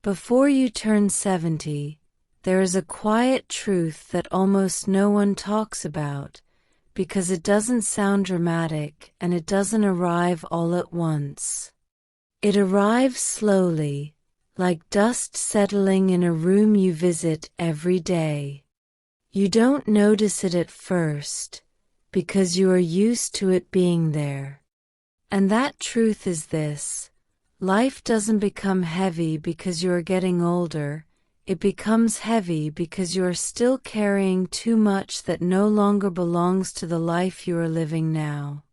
Before you turn 70, there is a quiet truth that almost no one talks about, because it doesn't sound dramatic and it doesn't arrive all at once. It arrives slowly, like dust settling in a room you visit every day. You don't notice it at first, because you are used to it being there. And that truth is this: life doesn't become heavy because you are getting older, it becomes heavy because you are still carrying too much that no longer belongs to the life you are living now.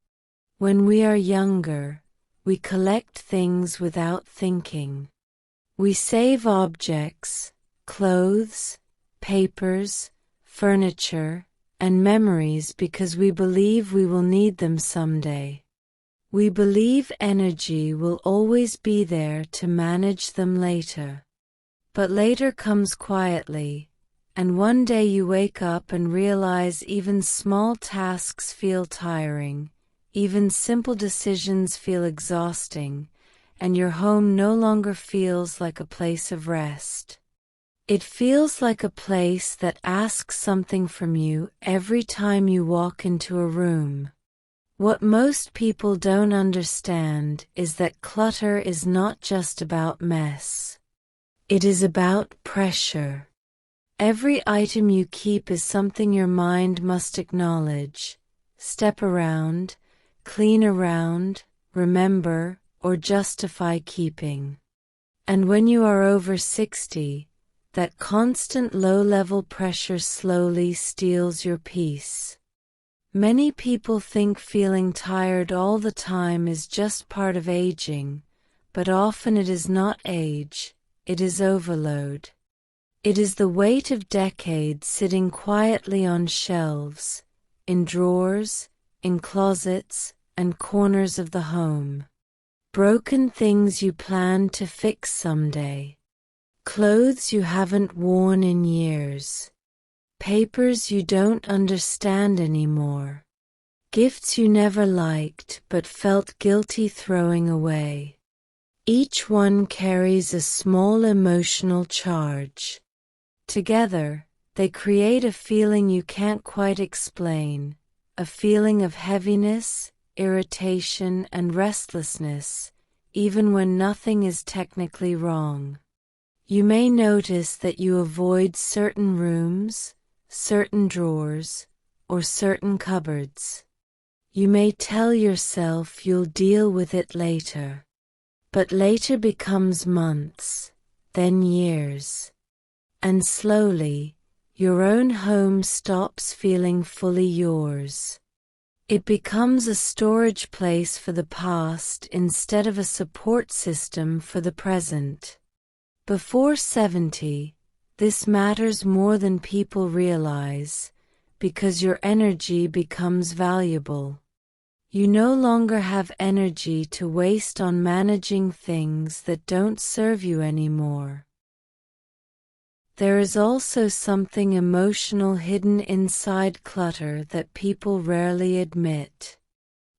When we are younger, we collect things without thinking. We save objects, clothes, papers, furniture, and memories because we believe we will need them someday. We believe energy will always be there to manage them later. But later comes quietly, and one day you wake up and realize even small tasks feel tiring, even simple decisions feel exhausting, and your home no longer feels like a place of rest. It feels like a place that asks something from you every time you walk into a room. What most people don't understand is that clutter is not just about mess. It is about pressure. Every item you keep is something your mind must acknowledge, step around, clean around, remember, or justify keeping. And when you are over 60, that constant low-level pressure slowly steals your peace. Many people think feeling tired all the time is just part of aging, but often it is not age, it is overload. It is the weight of decades sitting quietly on shelves, in drawers, in closets, and corners of the home. Broken things you plan to fix someday. Clothes you haven't worn in years. Papers you don't understand anymore. Gifts you never liked but felt guilty throwing away. Each one carries a small emotional charge. Together, they create a feeling you can't quite explain, a feeling of heaviness, irritation, and restlessness, even when nothing is technically wrong. You may notice that you avoid certain rooms, certain drawers, or certain cupboards. You may tell yourself you'll deal with it later. But later becomes months, then years. And slowly, your own home stops feeling fully yours. It becomes a storage place for the past instead of a support system for the present. Before 70, this matters more than people realize, because your energy becomes valuable. You no longer have energy to waste on managing things that don't serve you anymore. There is also something emotional hidden inside clutter that people rarely admit.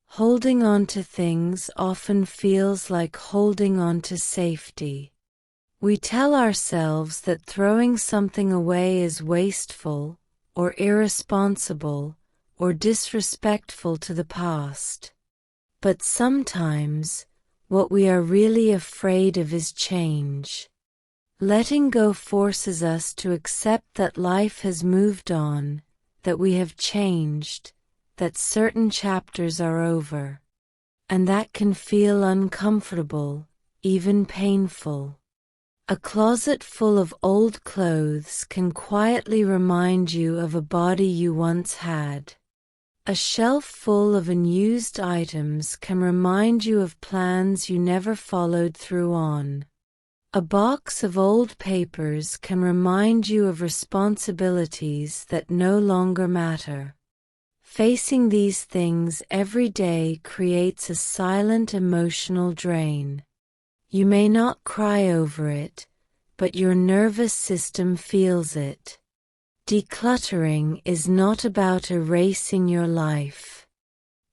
Holding on to things often feels like holding on to safety. We tell ourselves that throwing something away is wasteful, or irresponsible, or disrespectful to the past. But sometimes, what we are really afraid of is change. Letting go forces us to accept that life has moved on, that we have changed, that certain chapters are over. And that can feel uncomfortable, even painful. A closet full of old clothes can quietly remind you of a body you once had. A shelf full of unused items can remind you of plans you never followed through on. A box of old papers can remind you of responsibilities that no longer matter. Facing these things every day creates a silent emotional drain. You may not cry over it, but your nervous system feels it. Decluttering is not about erasing your life.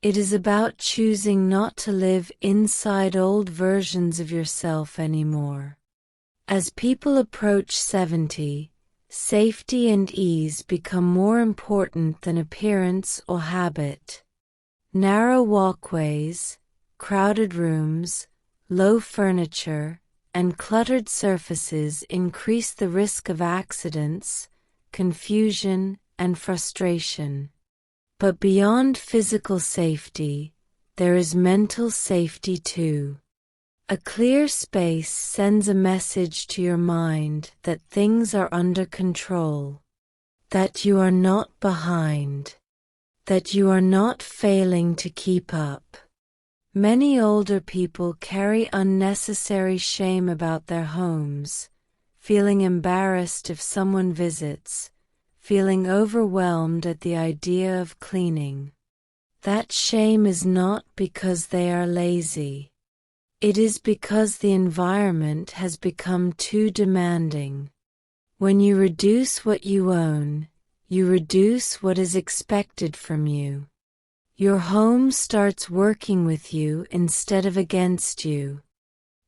It is about choosing not to live inside old versions of yourself anymore. As people approach 70, safety and ease become more important than appearance or habit. Narrow walkways, crowded rooms, low furniture, and cluttered surfaces increase the risk of accidents, confusion, and frustration. But beyond physical safety, there is mental safety too. A clear space sends a message to your mind that things are under control, that you are not behind, that you are not failing to keep up. Many older people carry unnecessary shame about their homes, feeling embarrassed if someone visits, feeling overwhelmed at the idea of cleaning. That shame is not because they are lazy. It is because the environment has become too demanding. When you reduce what you own, you reduce what is expected from you. Your home starts working with you instead of against you.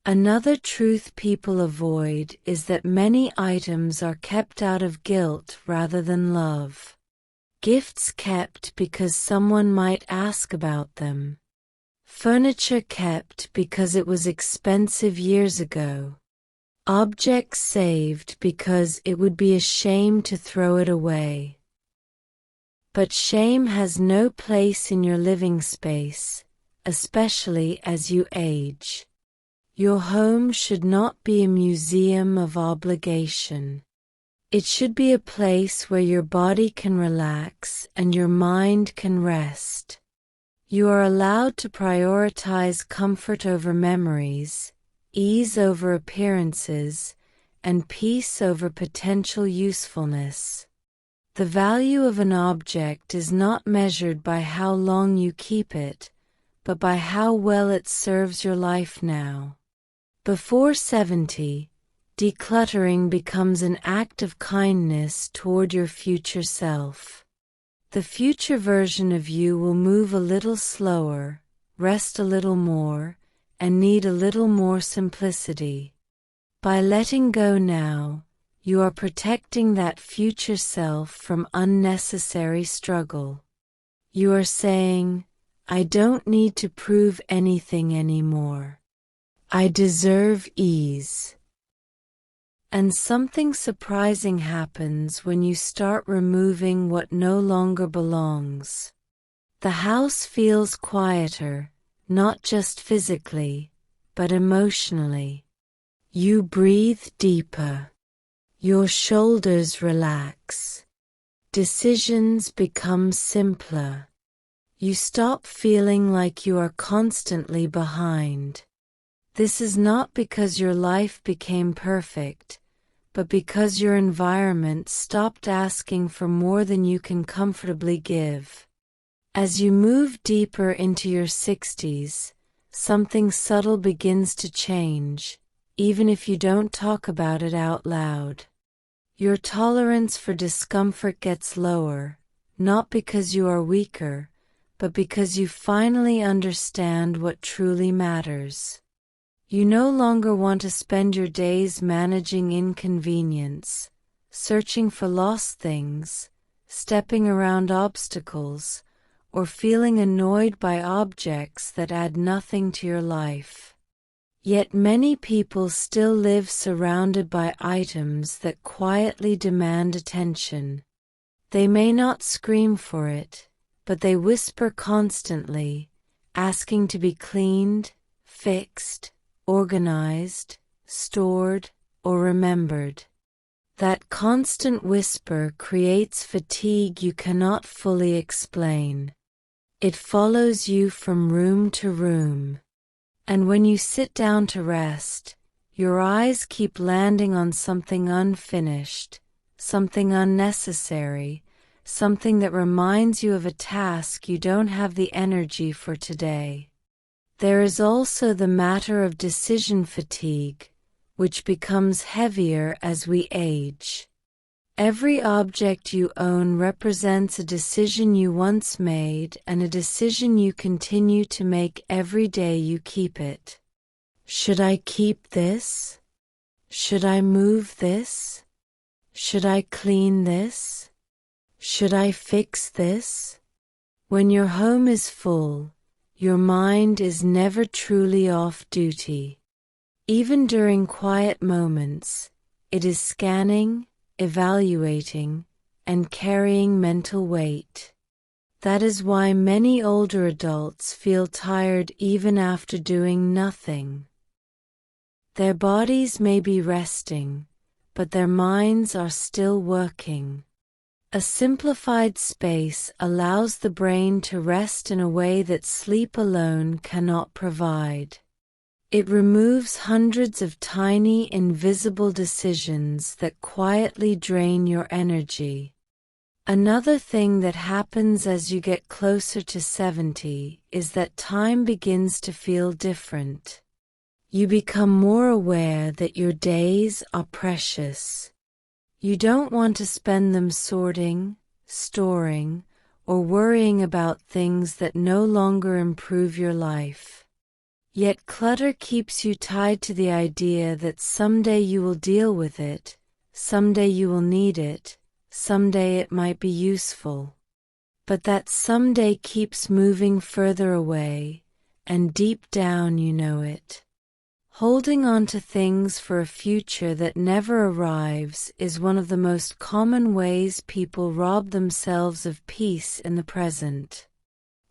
Another truth people avoid is that many items are kept out of guilt rather than love. Gifts kept because someone might ask about them. Furniture kept because it was expensive years ago. Objects saved because it would be a shame to throw it away. But shame has no place in your living space, especially as you age. Your home should not be a museum of obligation. It should be a place where your body can relax and your mind can rest. You are allowed to prioritize comfort over memories, ease over appearances, and peace over potential usefulness. The value of an object is not measured by how long you keep it, but by how well it serves your life now. Before 70, decluttering becomes an act of kindness toward your future self. The future version of you will move a little slower, rest a little more, and need a little more simplicity. By letting go now, you are protecting that future self from unnecessary struggle. You are saying, I don't need to prove anything anymore. I deserve ease. And something surprising happens when you start removing what no longer belongs. The house feels quieter, not just physically, but emotionally. You breathe deeper. Your shoulders relax. Decisions become simpler. You stop feeling like you are constantly behind. This is not because your life became perfect, but because your environment stopped asking for more than you can comfortably give. As you move deeper into your 60s, something subtle begins to change, even if you don't talk about it out loud. Your tolerance for discomfort gets lower, not because you are weaker, but because you finally understand what truly matters. You no longer want to spend your days managing inconvenience, searching for lost things, stepping around obstacles, or feeling annoyed by objects that add nothing to your life. Yet many people still live surrounded by items that quietly demand attention. They may not scream for it, but they whisper constantly, asking to be cleaned, fixed, organized, stored, or remembered. That constant whisper creates fatigue you cannot fully explain. It follows you from room to room. And when you sit down to rest, your eyes keep landing on something unfinished, something unnecessary, something that reminds you of a task you don't have the energy for today. There is also the matter of decision fatigue, which becomes heavier as we age. Every object you own represents a decision you once made and a decision you continue to make every day you keep it. Should I keep this? Should I move this? Should I clean this? Should I fix this? When your home is full, your mind is never truly off duty. Even during quiet moments, it is scanning, evaluating, and carrying mental weight. That is why many older adults feel tired even after doing nothing. Their bodies may be resting, but their minds are still working. A simplified space allows the brain to rest in a way that sleep alone cannot provide. It removes hundreds of tiny, invisible decisions that quietly drain your energy. Another thing that happens as you get closer to 70 is that time begins to feel different. You become more aware that your days are precious. You don't want to spend them sorting, storing, or worrying about things that no longer improve your life. Yet clutter keeps you tied to the idea that someday you will deal with it, someday you will need it, someday it might be useful. But that someday keeps moving further away, and deep down you know it. Holding on to things for a future that never arrives is one of the most common ways people rob themselves of peace in the present.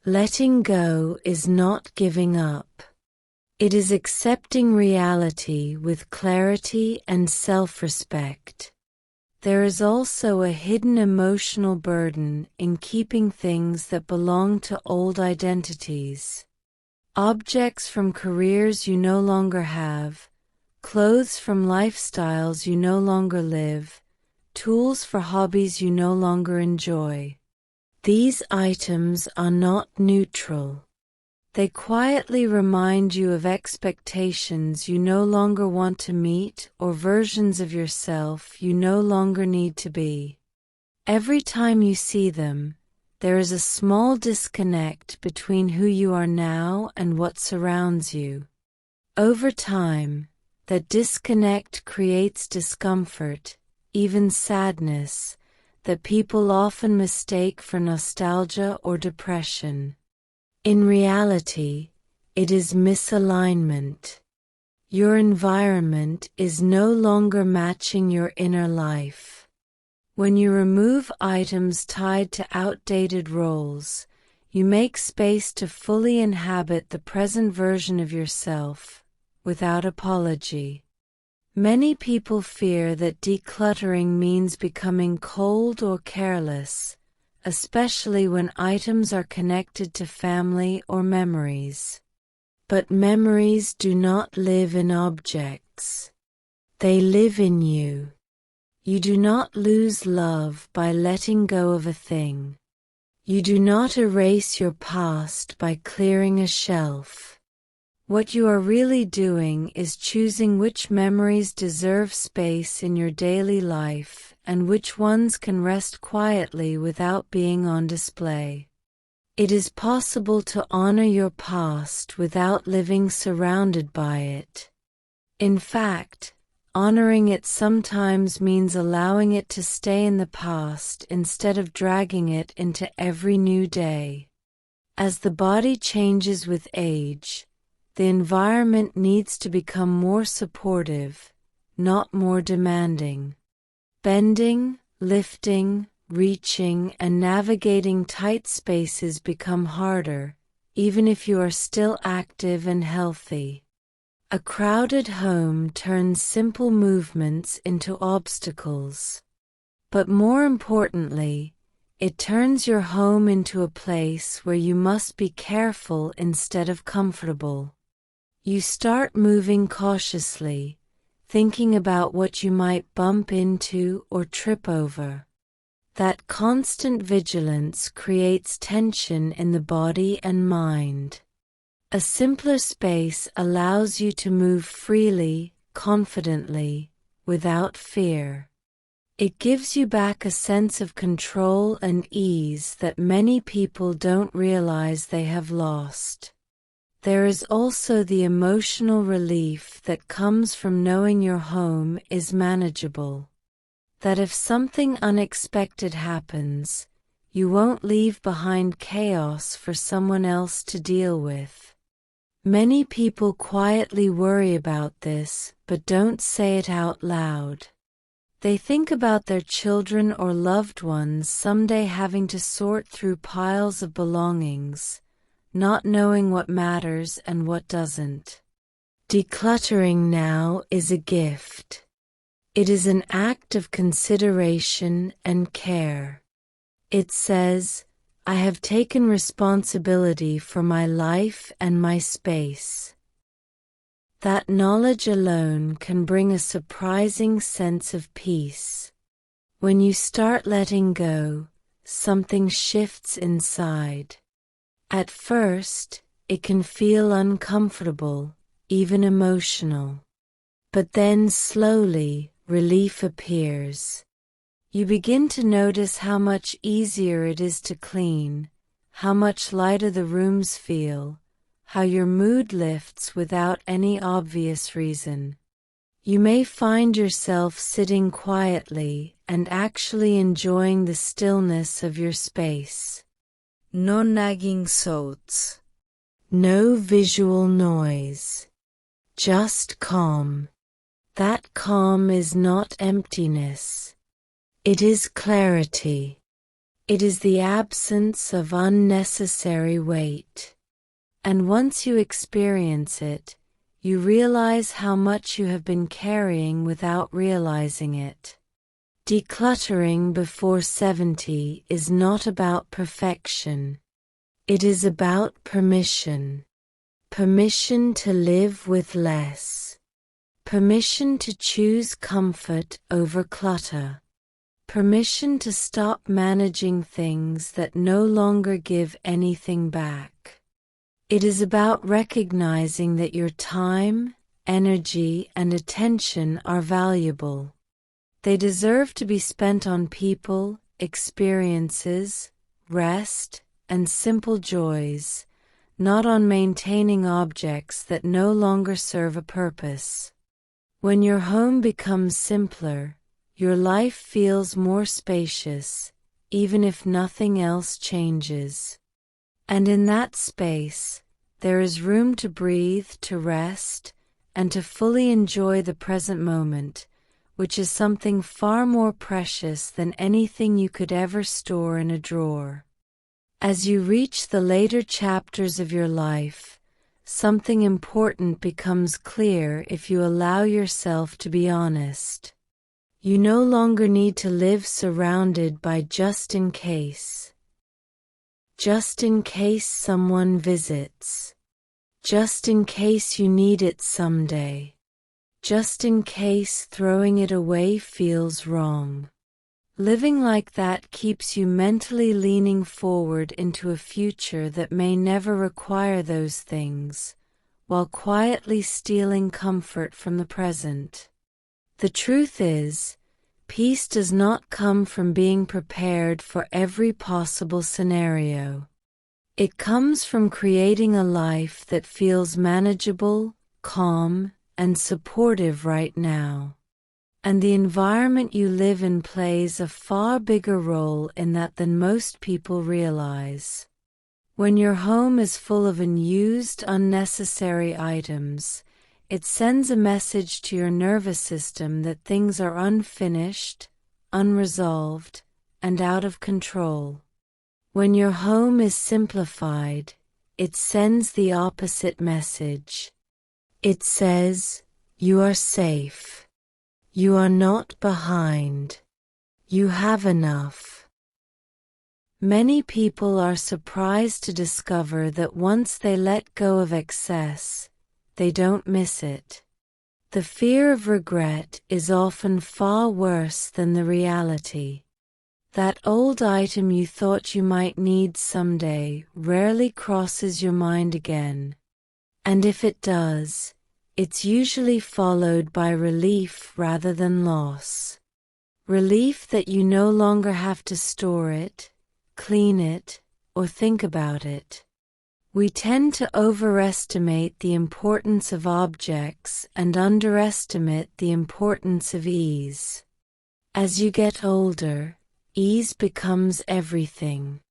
Letting go is not giving up. It is accepting reality with clarity and self-respect. There is also a hidden emotional burden in keeping things that belong to old identities. Objects from careers you no longer have, clothes from lifestyles you no longer live, tools for hobbies you no longer enjoy. These items are not neutral. They quietly remind you of expectations you no longer want to meet or versions of yourself you no longer need to be. Every time you see them, there is a small disconnect between who you are now and what surrounds you. Over time, that disconnect creates discomfort, even sadness, that people often mistake for nostalgia or depression. In reality, it is misalignment. Your environment is no longer matching your inner life. When you remove items tied to outdated roles, you make space to fully inhabit the present version of yourself, without apology. Many people fear that decluttering means becoming cold or careless, especially when items are connected to family or memories. But memories do not live in objects. They live in you. You do not lose love by letting go of a thing. You do not erase your past by clearing a shelf. What you are really doing is choosing which memories deserve space in your daily life and which ones can rest quietly without being on display. It is possible to honor your past without living surrounded by it. In fact, honoring it sometimes means allowing it to stay in the past instead of dragging it into every new day. As the body changes with age, the environment needs to become more supportive, not more demanding. Bending, lifting, reaching, and navigating tight spaces become harder, even if you are still active and healthy. A crowded home turns simple movements into obstacles. But more importantly, it turns your home into a place where you must be careful instead of comfortable. You start moving cautiously, thinking about what you might bump into or trip over. That constant vigilance creates tension in the body and mind. A simpler space allows you to move freely, confidently, without fear. It gives you back a sense of control and ease that many people don't realize they have lost. There is also the emotional relief that comes from knowing your home is manageable. That if something unexpected happens, you won't leave behind chaos for someone else to deal with. Many people quietly worry about this, but don't say it out loud. They think about their children or loved ones someday having to sort through piles of belongings, not knowing what matters and what doesn't. Decluttering now is a gift. It is an act of consideration and care. It says, I have taken responsibility for my life and my space. That knowledge alone can bring a surprising sense of peace. When you start letting go, something shifts inside. At first, it can feel uncomfortable, even emotional. But then slowly, relief appears. You begin to notice how much easier it is to clean, how much lighter the rooms feel, how your mood lifts without any obvious reason. You may find yourself sitting quietly and actually enjoying the stillness of your space. No nagging thoughts. No visual noise. Just calm. That calm is not emptiness. It is clarity. It is the absence of unnecessary weight. And once you experience it, you realize how much you have been carrying without realizing it. Decluttering before 70 is not about perfection. It is about permission. Permission to live with less. Permission to choose comfort over clutter. Permission to stop managing things that no longer give anything back. It is about recognizing that your time, energy, and attention are valuable. They deserve to be spent on people, experiences, rest, and simple joys, not on maintaining objects that no longer serve a purpose. When your home becomes simpler, your life feels more spacious, even if nothing else changes. And in that space, there is room to breathe, to rest, and to fully enjoy the present moment, which is something far more precious than anything you could ever store in a drawer. As you reach the later chapters of your life, something important becomes clear if you allow yourself to be honest. You no longer need to live surrounded by just in case. Just in case someone visits. Just in case you need it someday. Just in case throwing it away feels wrong. Living like that keeps you mentally leaning forward into a future that may never require those things, while quietly stealing comfort from the present. The truth is, peace does not come from being prepared for every possible scenario. It comes from creating a life that feels manageable, calm, and supportive right now. And the environment you live in plays a far bigger role in that than most people realize. When your home is full of unused, unnecessary items, it sends a message to your nervous system that things are unfinished, unresolved, and out of control. When your home is simplified, it sends the opposite message. It says, you are safe. You are not behind. You have enough. Many people are surprised to discover that once they let go of excess, they don't miss it. The fear of regret is often far worse than the reality. That old item you thought you might need someday rarely crosses your mind again. And if it does, it's usually followed by relief rather than loss. Relief that you no longer have to store it, clean it, or think about it. We tend to overestimate the importance of objects and underestimate the importance of ease. As you get older, ease becomes everything.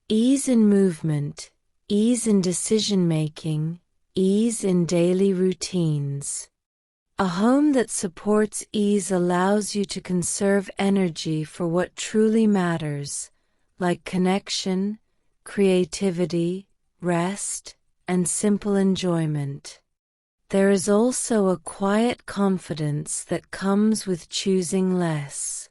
Ease in movement, ease in decision-making, ease in daily routines. A home that supports ease allows you to conserve energy for what truly matters, like connection, creativity, rest, and simple enjoyment. There is also a quiet confidence that comes with choosing less.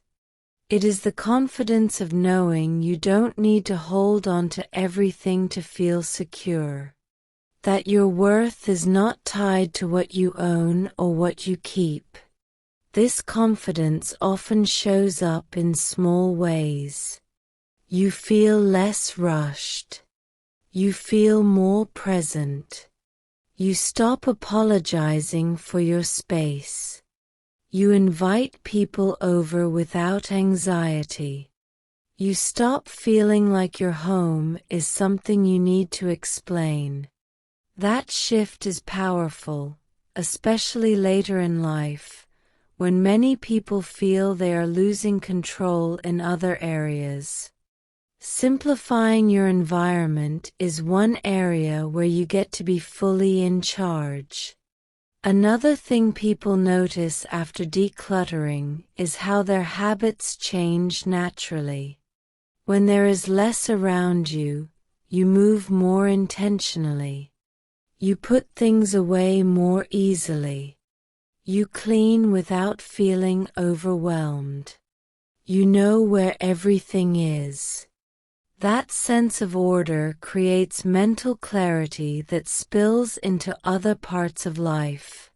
It is the confidence of knowing you don't need to hold on to everything to feel secure. That your worth is not tied to what you own or what you keep. This confidence often shows up in small ways. You feel less rushed. You feel more present. You stop apologizing for your space. You invite people over without anxiety. You stop feeling like your home is something you need to explain. That shift is powerful, especially later in life, when many people feel they are losing control in other areas. Simplifying your environment is one area where you get to be fully in charge. Another thing people notice after decluttering is how their habits change naturally. When there is less around you, you move more intentionally. You put things away more easily. You clean without feeling overwhelmed. You know where everything is. That sense of order creates mental clarity that spills into other parts of life.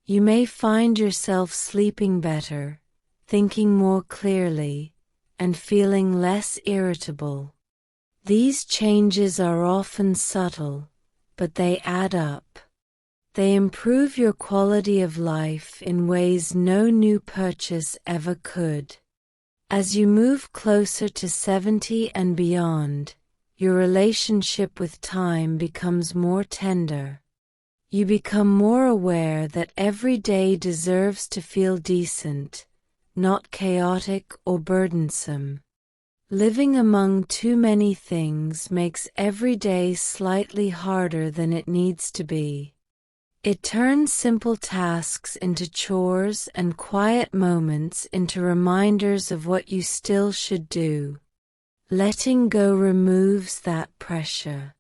You may find yourself sleeping better, thinking more clearly, and feeling less irritable. These changes are often subtle, but they add up. They improve your quality of life in ways no new purchase ever could. As you move closer to 70 and beyond, your relationship with time becomes more tender. You become more aware that every day deserves to feel decent, not chaotic or burdensome. Living among too many things makes every day slightly harder than it needs to be. It turns simple tasks into chores and quiet moments into reminders of what you still should do. Letting go removes that pressure.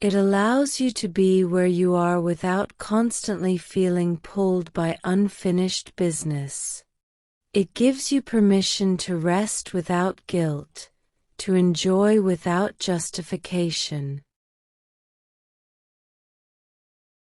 It allows you to be where you are without constantly feeling pulled by unfinished business. It gives you permission to rest without guilt, to enjoy without justification.